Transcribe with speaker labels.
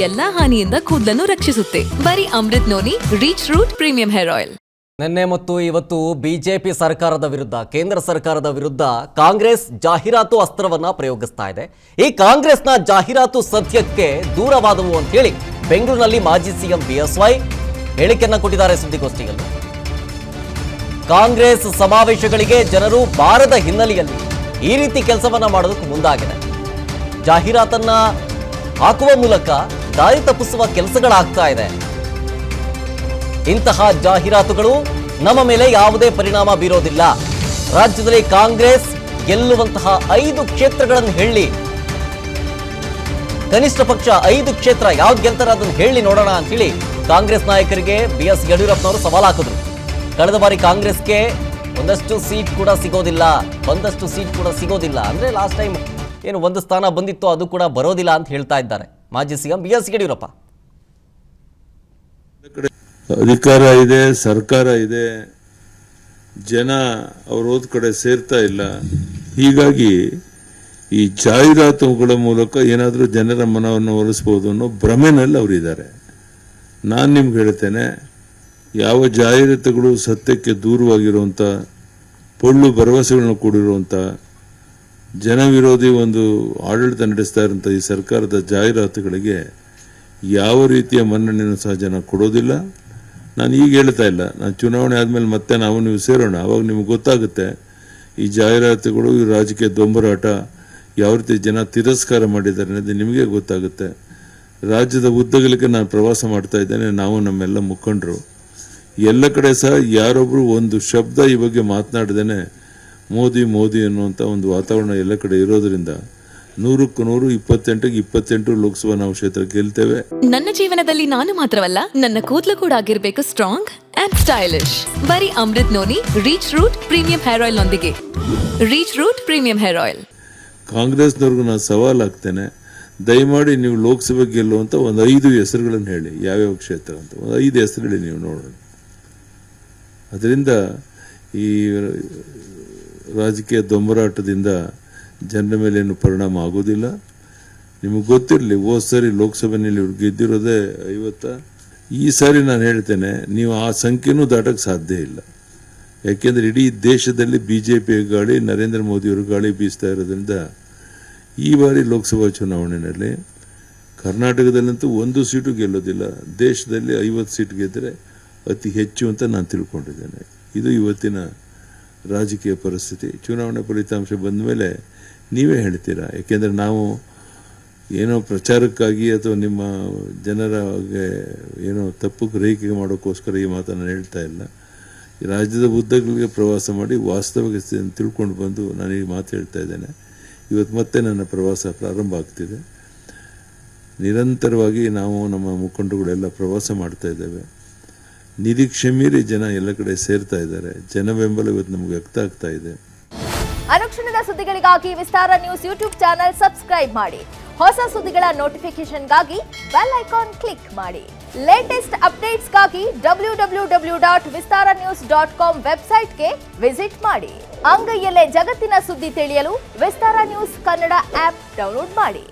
Speaker 1: ಎಲ್ಲಾ ಹಾನಿಯಿಂದ ಕೂದಲನ್ನು ರಕ್ಷಿಸುತ್ತೆ. ಬರೀ Amrit noni reach root premium hair oil.
Speaker 2: ನಿನ್ನೆ ಮತ್ತು ಇವತ್ತು ಬಿಜೆಪಿ ಸರ್ಕಾರದ ವಿರುದ್ಧ, ಕೇಂದ್ರ ಸರ್ಕಾರದ ವಿರುದ್ಧ ಕಾಂಗ್ರೆಸ್ ಜಾಹೀರಾತು ಅಸ್ತ್ರವನ್ನ ಪ್ರಯೋಗಿಸ್ತಾ ಇದೆ. ಈ ಕಾಂಗ್ರೆಸ್ನ ಜಾಹೀರಾತು ಸತ್ಯಕ್ಕೆ ದೂರವಾದವು ಅಂತ ಹೇಳಿ ಬೆಂಗಳೂರಿನಲ್ಲಿ ಮಾಜಿ ಸಿಎಂ ಬಿಎಸ್ವೈ ಹೇಳಿಕೆಯನ್ನ ಕೊಟ್ಟಿದ್ದಾರೆ ಸುದ್ದಿಗೋಷ್ಠಿಯಲ್ಲಿ. ಕಾಂಗ್ರೆಸ್ ಸಮಾವೇಶಗಳಿಗೆ ಜನರು ಬಾರದ ಹಿನ್ನೆಲೆಯಲ್ಲಿ ಈ ರೀತಿ ಕೆಲಸವನ್ನ ಮಾಡೋದಕ್ಕೆ ಮುಂದಾಗಿದೆ. ಜಾಹೀರಾತನ್ನ ಹಾಕುವ ಮೂಲಕ ದಾರಿ ತಪ್ಪಿಸುವ ಕೆಲಸಗಳಾಗ್ತಾ ಇದೆ. ಇಂತಹ ಜಾಹೀರಾತುಗಳು ನಮ್ಮ ಮೇಲೆ ಯಾವುದೇ ಪರಿಣಾಮ ಬೀರೋದಿಲ್ಲ. ರಾಜ್ಯದಲ್ಲಿ ಕಾಂಗ್ರೆಸ್ ಗೆಲ್ಲುವಂತಹ 5 ಕ್ಷೇತ್ರಗಳನ್ನು ಹೇಳಿ, ಕನಿಷ್ಠ ಪಕ್ಷ 5 ಕ್ಷೇತ್ರ ಯಾವ್ದು ಗೆಲ್ತಾರೆ ಅದನ್ನು ಹೇಳಿ ನೋಡೋಣ ಅಂತೇಳಿ ಕಾಂಗ್ರೆಸ್ ನಾಯಕರಿಗೆ ಬಿಎಸ್ ಯಡಿಯೂರಪ್ಪನವರು ಸವಾಲು ಹಾಕಿದ್ರು. ಕಳೆದ ಬಾರಿ ಕಾಂಗ್ರೆಸ್ಗೆ ಒಂದಷ್ಟು ಸೀಟ್ ಕೂಡ ಸಿಗೋದಿಲ್ಲ, ಒಂದಷ್ಟು ಸೀಟ್ ಕೂಡ ಸಿಗೋದಿಲ್ಲ ಅಂದ್ರೆ ಲಾಸ್ಟ್ ಟೈಮ್ ಏನು ಒಂದು ಸ್ಥಾನ ಬಂದಿತ್ತು ಅದು ಕೂಡ ಬರೋದಿಲ್ಲ ಅಂತ ಹೇಳ್ತಾ ಇದ್ದಾರೆ ಮಾಜಿ ಸಿಎಂ ಬಿಎಸ್ ಯಡಿಯೂರಪ್ಪ.
Speaker 3: ಅಧಿಕಾರ ಇದೆ, ಸರ್ಕಾರ ಇದೆ, ಜನ ಅವ್ರ ಕಡೆ ಸೇರ್ತಾ ಇಲ್ಲ. ಹೀಗಾಗಿ ಈ ಜಾಹೀರಾತುಗಳ ಮೂಲಕ ಏನಾದರೂ ಜನರ ಮನವನ್ನು ಒಲಿಸಬಹುದು ಅನ್ನೋ ಭ್ರಮೆನಲ್ಲಿ ಅವರಿದ್ದಾರೆ. ನಾನು ನಿಮ್ಗೆ ಹೇಳ್ತೇನೆ, ಯಾವ ಜಾಹೀರಾತುಗಳು ಸತ್ಯಕ್ಕೆ ದೂರವಾಗಿರುವಂಥ ಪೊಳ್ಳು ಭರವಸೆಗಳನ್ನು ಕೂಡಿರುವಂಥ ಜನ ವಿರೋಧಿ ಒಂದು ಆಡಳಿತ ನಡೆಸ್ತಾ ಇರುವಂಥ ಈ ಸರ್ಕಾರದ ಜಾಹೀರಾತುಗಳಿಗೆ ಯಾವ ರೀತಿಯ ಮನ್ನಣೆಯನ್ನು ಸಹ ಜನ ಕೊಡೋದಿಲ್ಲ. ನಾನು ಈಗ ಹೇಳ್ತಾ ಇಲ್ಲ, ನಾನು ಚುನಾವಣೆ ಆದಮೇಲೆ ಮತ್ತೆ ನೀವು ಸೇರೋಣ, ಅವಾಗ ನಿಮ್ಗೆ ಗೊತ್ತಾಗುತ್ತೆ ಈ ಜಾಹೀರಾತುಗಳು, ಈ ರಾಜಕೀಯ ದೊಂಬರಾಟ ಯಾವ ರೀತಿ ಜನ ತಿರಸ್ಕಾರ ಮಾಡಿದ್ದಾರೆ ಅನ್ನೋದು ನಿಮಗೆ ಗೊತ್ತಾಗುತ್ತೆ. ರಾಜ್ಯದ ಉದ್ದಗಲಿಕ್ಕೆ ನಾನು ಪ್ರವಾಸ ಮಾಡ್ತಾ ಇದ್ದೇನೆ, ನಾವು ನಮ್ಮೆಲ್ಲ ಮುಖಂಡರು ಎಲ್ಲ ಕಡೆ ಸಹ ಯಾರೊಬ್ರು ಒಂದು ಶಬ್ದ ಈ ಬಗ್ಗೆ ಮಾತನಾಡದೇನೆ ಮೋದಿ ಮೋದಿ ಅನ್ನುವಂಥ ಒಂದು ವಾತಾವರಣ ಎಲ್ಲ ಕಡೆ ಇರೋದ್ರಿಂದ 100ಕ್ಕೆ 100, 28ಕ್ಕೆ 28 ಲೋಕಸಭಾ ನಾವು ಕ್ಷೇತ್ರ ಗೆಲ್ತೇವೆ.
Speaker 1: ನನ್ನ ಜೀವನದಲ್ಲಿ ನಾನು ಮಾತ್ರವಲ್ಲ, ನನ್ನ ಕೂದಲು ಕೂಡ ಆಗಿರ್ಬೇಕು ಸ್ಟ್ರಾಂಗ್ ಅಂಡ್ ಸ್ಟೈಲಿಶ್. ಬರೀ Amrit noni reach root premium hair oil ನೊಂದಿಗೆ. Reach root premium hair oil.
Speaker 3: ಕಾಂಗ್ರೆಸ್ನವ್ರಿಗೂ ನಾನು ಸವಾಲು ಹಾಕ್ತೇನೆ, ದಯಮಾಡಿ ನೀವು ಲೋಕಸಭೆ ಗೆಲ್ಲುವಂತ ಒಂದು 5 ಹೆಸರುಗಳನ್ನು ಹೇಳಿ, ಯಾವ್ಯಾವ ಕ್ಷೇತ್ರ ಅಂತ ಒಂದು 5 ಹೆಸರು ಹೇಳಿ ನೀವು ನೋಡೋಣ. ಅದರಿಂದ ಈ ರಾಜಕೀಯ ದೊಂಬರಾಟದಿಂದ ಜನರ ಮೇಲೆ ಏನು ಪರಿಣಾಮ ಆಗೋದಿಲ್ಲ. ನಿಮಗೆ ಗೊತ್ತಿರಲಿ, ಹೋದ ಸಾರಿ ಲೋಕಸಭೆಯಲ್ಲಿ ಇವ್ರು ಗೆದ್ದಿರೋದೇ 50. ಈ ಸಾರಿ ನಾನು ಹೇಳ್ತೇನೆ, ನೀವು ಆ ಸಂಖ್ಯೆನೂ ದಾಟಕ್ಕೆ ಸಾಧ್ಯ ಇಲ್ಲ. ಯಾಕೆಂದ್ರೆ ಇಡೀ ದೇಶದಲ್ಲಿ ಬಿಜೆಪಿಯ ಗಾಳಿ, ನರೇಂದ್ರ ಮೋದಿಯವರು ಗಾಳಿ ಬೀಸ್ತಾ ಇರೋದ್ರಿಂದ ಈ ಬಾರಿ ಲೋಕಸಭಾ ಚುನಾವಣೆಯಲ್ಲಿ ಕರ್ನಾಟಕದಲ್ಲಂತೂ 1 ಸೀಟು ಗೆಲ್ಲೋದಿಲ್ಲ. ದೇಶದಲ್ಲಿ 50 ಸೀಟ್ ಗೆದ್ದರೆ ಅತಿ ಹೆಚ್ಚು ಅಂತ ನಾನು ತಿಳ್ಕೊಂಡಿದ್ದೇನೆ. ಇದು ಇವತ್ತಿನ ರಾಜಕೀಯ ಪರಿಸ್ಥಿತಿ. ಚುನಾವಣೆ ಫಲಿತಾಂಶ ಬಂದ ಮೇಲೆ ನೀವೇ ಹೇಳ್ತೀರಾ. ಯಾಕೆಂದರೆ ನಾವು ಏನೋ ಪ್ರಚಾರಕ್ಕಾಗಿ ಅಥವಾ ನಿಮ್ಮ ಜನರ ಏನೋ ತಪ್ಪು ಗ್ರಹಿಕೆ ಮಾಡೋಕ್ಕೋಸ್ಕರ ಈ ಮಾತನ್ನು ಹೇಳ್ತಾ ಇಲ್ಲ. ಈ ರಾಜ್ಯದ ಉದ್ದಗಳಿಗೆ ಪ್ರವಾಸ ಮಾಡಿ ವಾಸ್ತವಿಕ ಸ್ಥಿತಿಯನ್ನು ತಿಳ್ಕೊಂಡು ಬಂದು ನಾನು ಈ ಮಾತು ಹೇಳ್ತಾ ಇದ್ದೇನೆ. ಇವತ್ತು ಮತ್ತೆ ನನ್ನ ಪ್ರವಾಸ ಪ್ರಾರಂಭ ಆಗ್ತಿದೆ. ನಿರಂತರವಾಗಿ ನಾವು ನಮ್ಮ ಮುಖಂಡರುಗಳೆಲ್ಲ ಪ್ರವಾಸ ಮಾಡ್ತಾ ಇದ್ದೇವೆ. ನಿರೀಕ್ಷೆ ಮೀರಿ ಜನ ಎಲ್ಲ ಕಡೆ ಸೇರ್ತಾ ಇದ್ದಾರೆ. ಜನ ಬೆಂಬಲ ಇವತ್ತು ನಮ್ಗೆ ವ್ಯಕ್ತ ಆಗ್ತಾ ಇದೆ.
Speaker 4: ಅನುಕ್ಷಣದ ಸುದ್ದಿಗಳಿಗಾಗಿ ವಿಸ್ತಾರ ನ್ಯೂಸ್ ಯೂಟ್ಯೂಬ್ ಚಾನೆಲ್ ಸಬ್ಸ್ಕ್ರೈಬ್ ಮಾಡಿ. ಹೊಸ ಸುದ್ದಿಗಳ ನೋಟಿಫಿಕೇಶನ್ಗಾಗಿ ಬೆಲ್ ಐಕಾನ್ ಕ್ಲಿಕ್ ಮಾಡಿ. ಲೇಟೆಸ್ಟ್ ಅಪ್ಡೇಟ್ಸ್ಗಾಗಿ www.vistaranews.com ವೆಬ್ಸೈಟ್ಗೆ ವಿಸಿಟ್ ಮಾಡಿ. ಅಂಗೈಯಲ್ಲೇ ಜಗತ್ತಿನ ಸುದ್ದಿ ತಿಳಿಯಲು ವಿಸ್ತಾರ ನ್ಯೂಸ್ ಕನ್ನಡ ಆಪ್ ಡೌನ್ಲೋಡ್ ಮಾಡಿ.